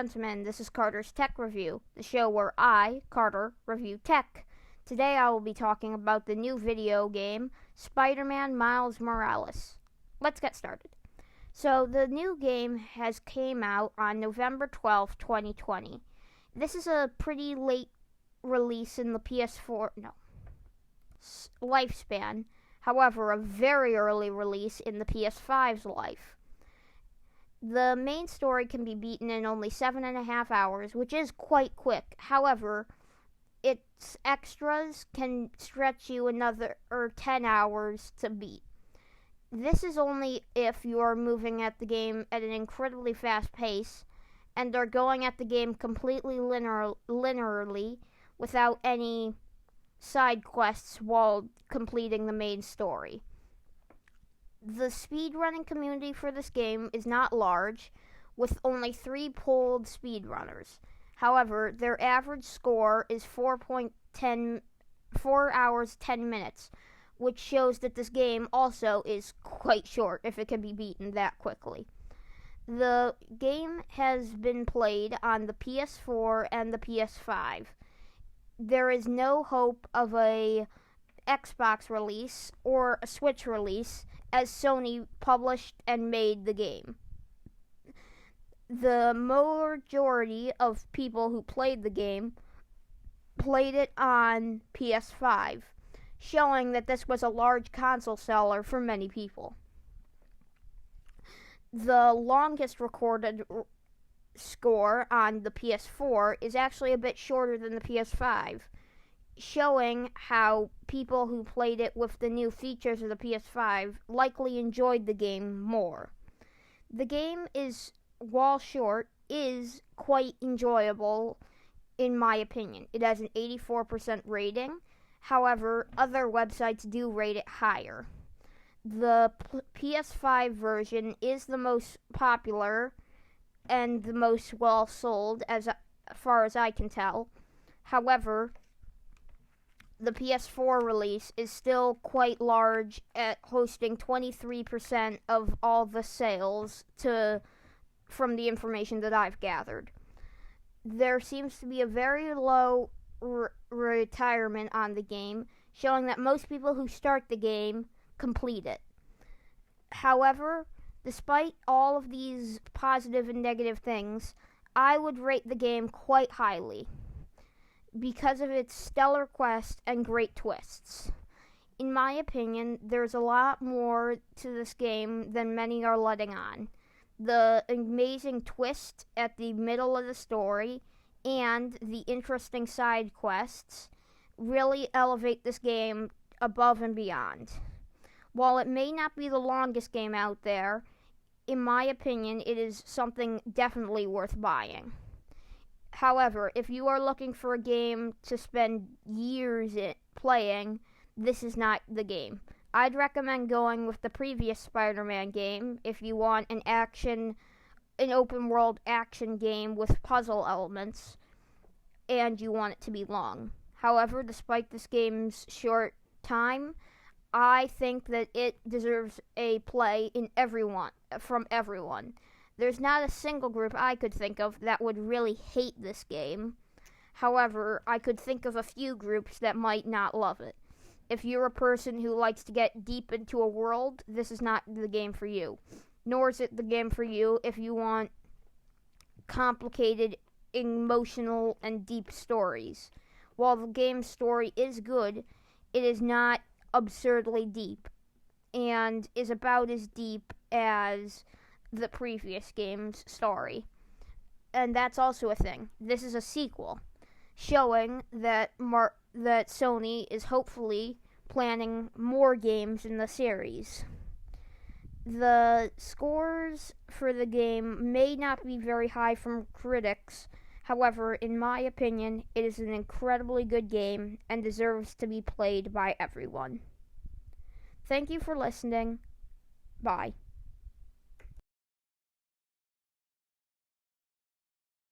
gentlemen, this is Carter's Tech Review, the show where I, Carter, review tech. Today I will be talking about the new video game, Spider-Man Miles Morales. Let's get started. So, the new game has came out on November 12, 2020. This is a pretty late release in the PS4, lifespan. However, a very early release in the PS5's life. The main story can be beaten in only 7.5 hours, which is quite quick. However, its extras can stretch you another 10 hours to beat. This is only if you are moving at the game at an incredibly fast pace and are going at the game completely linearly without any side quests while completing the main story. The speedrunning community for this game is not large, with only 3 pulled speedrunners. However, their average score is 4 hours 10 minutes, which shows that this game also is quite short if it can be beaten that quickly. The game has been played on the PS4 and the PS5. There is no hope of a Xbox release or a Switch release, as Sony published and made the game. The majority of people who played the game played it on PS5, showing that this was a large console seller for many people. The longest recorded score on the PS4 is actually a bit shorter than the PS5, showing how people who played it with the new features of the PS5 likely enjoyed the game more. The game is, while short, is quite enjoyable in my opinion. It has an 84% rating. However, other websites do rate it higher. The PS5 version is the most popular and the most well sold as far as I can tell. However, the PS4 release is still quite large at hosting 23% of all the sales from the information that I've gathered. There seems to be a very low retirement on the game, showing that most people who start the game complete it. However, despite all of these positive and negative things, I would rate the game quite highly because of its stellar quest and great twists. In my opinion, there's a lot more to this game than many are letting on. The amazing twist at the middle of the story and the interesting side quests really elevate this game above and beyond. While it may not be the longest game out there, in my opinion, it is something definitely worth buying. However, if you are looking for a game to spend years playing, this is not the game. I'd recommend going with the previous Spider-Man game if you want an open-world action game with puzzle elements, and you want it to be long. However, despite this game's short time, I think that it deserves a play from everyone. There's not a single group I could think of that would really hate this game. However, I could think of a few groups that might not love it. If you're a person who likes to get deep into a world, this is not the game for you. Nor is it the game for you if you want complicated, emotional, and deep stories. While the game's story is good, it is not absurdly deep, and is about as deep as the previous game's story. And that's also a thing. This is a sequel, showing that Sony is hopefully planning more games in the series. The scores for the game may not be very high from critics. However, in my opinion, it is an incredibly good game and deserves to be played by everyone. Thank you for listening. Bye.